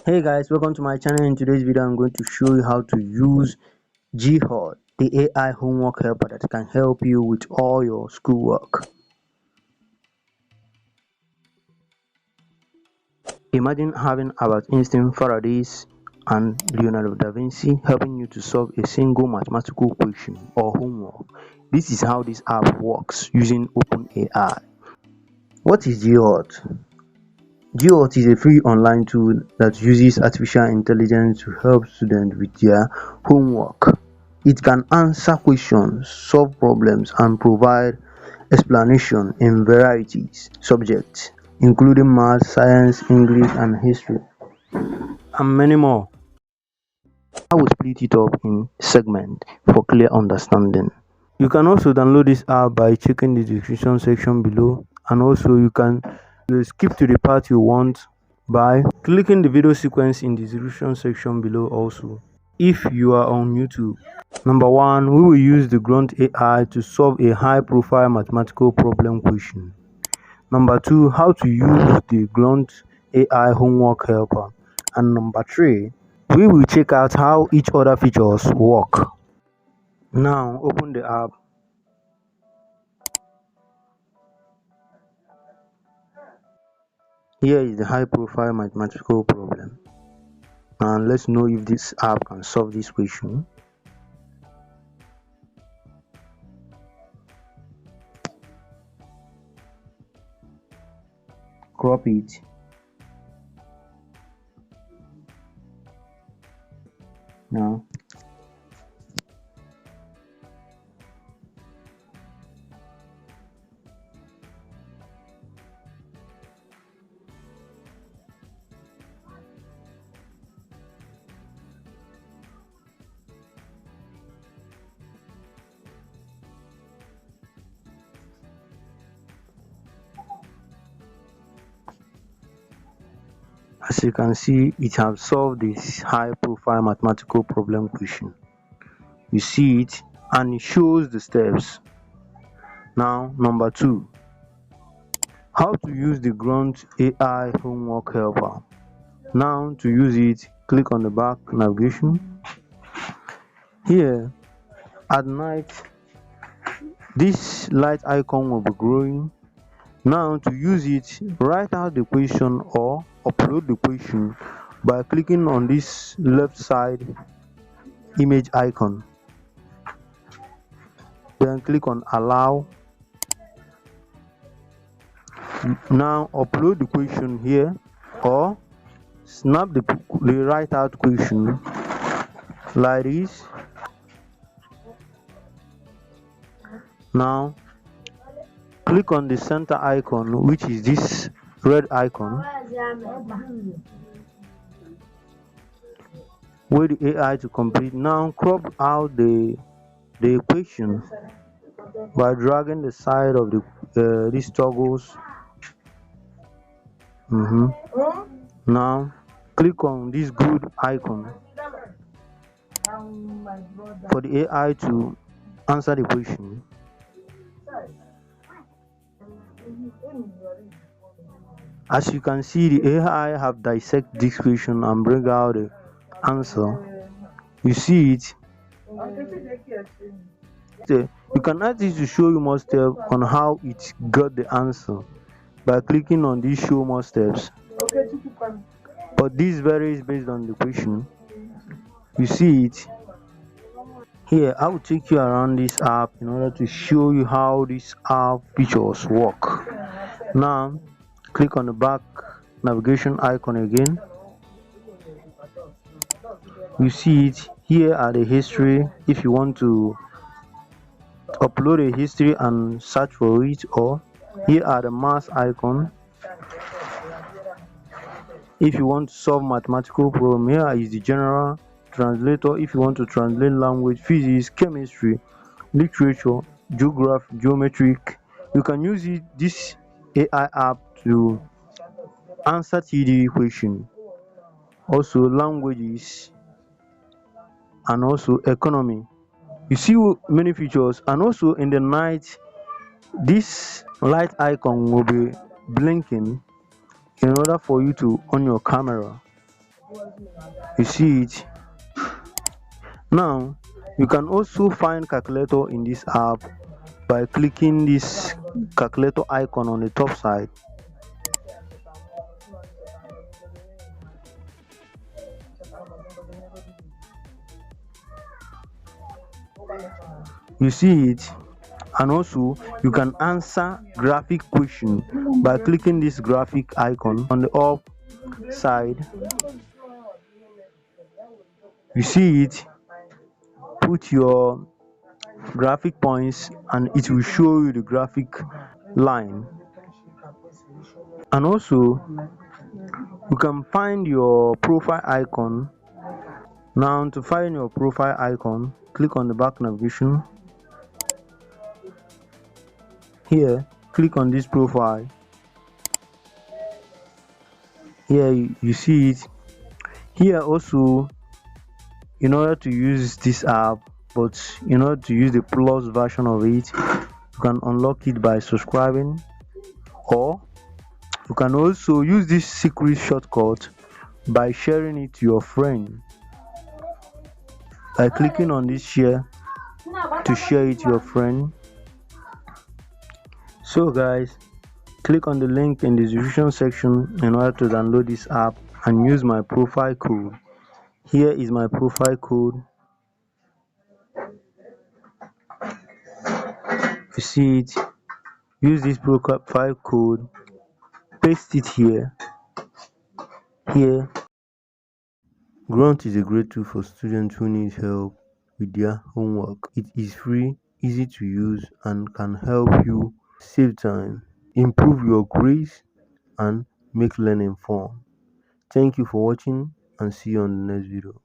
Hey guys, welcome to my channel. In today's video I'm going to show you how to use Gauth, the AI homework helper that can help you with all your schoolwork. Imagine having Albert Einstein, Faraday's and Leonardo da Vinci helping you to solve a single mathematical question or homework. This is how this app works using OpenAI. What is Gauth? Gauth is a free online tool that uses artificial intelligence to help students with their homework. It can answer questions, solve problems, and provide explanation in varieties subjects, including math, science, English, and history, and many more. I will split it up in segments for clear understanding. You can also download this app by checking the description section below, and also you can skip to the part you want by clicking the video sequence in the description section below also. If you are on YouTube, number 1, we will use the Gauth AI to solve a high profile mathematical problem question. Number 2, how to use the Gauth AI homework helper. And number 3, we will check out how each other features work. Now open the app. Here is the high profile mathematical problem, and let's know if this app can solve this question. Crop it. Now as you can see, it has solved this high profile mathematical problem question. You see it and it shows the steps. Now number 2, how to use the Gauth AI homework helper. Now to use it, click on the back navigation. Here at night, this light icon will be growing. Now to use it, write out the question or upload the question by clicking on this left side image icon, then click on allow. Now upload the question here or snap the write out question like this. Now click on the center icon, which is this red icon, wait the AI to complete. Now crop out the equation by dragging the side of the these toggles. Now click on this good icon for the AI to answer the question. As you can see, the AI have dissected this question and bring out the answer. You see it. You can add this to show you more steps on how it got the answer by clicking on this show more steps. But this varies based on the question. You see it. Here I will take you around this app in order to show you how this app features work. Now click on the back navigation icon again. You see it. Here are the history if you want to upload a history and search for it, or here are the math icon if you want to solve mathematical problem. Here is the general translator if you want to translate language, physics, chemistry, literature, geography, geometric. You can use this AI app to answer TD question, also languages, and also economy. You see many features. And also in the night, this light icon will be blinking in order for you to on your camera. You see it. Now you can also find calculator in this app by clicking this calculator icon on the top side. You see it. And also you can answer graphic question by clicking this graphic icon on the up side. You see it. Put your graphic points and it will show you the graphic line. And also you can find your profile icon. Now to find your profile icon, click on the back navigation. Here click on this profile. Here you see it. Here also, in order to use this app, but in order to use the plus version of it, you can unlock it by subscribing, or you can also use this secret shortcut by sharing it to your friend by clicking on this share to share it to your friend. So guys, click on the link in the description section in order to download this app and use my profile code. Here is my profile code. You see it. Use this profile code, paste it here. Gauth is a great tool for students who need help with their homework. It is free, easy to use, and can help you save time, improve your grades, and make learning fun. Thank you for watching, and see you on the next video.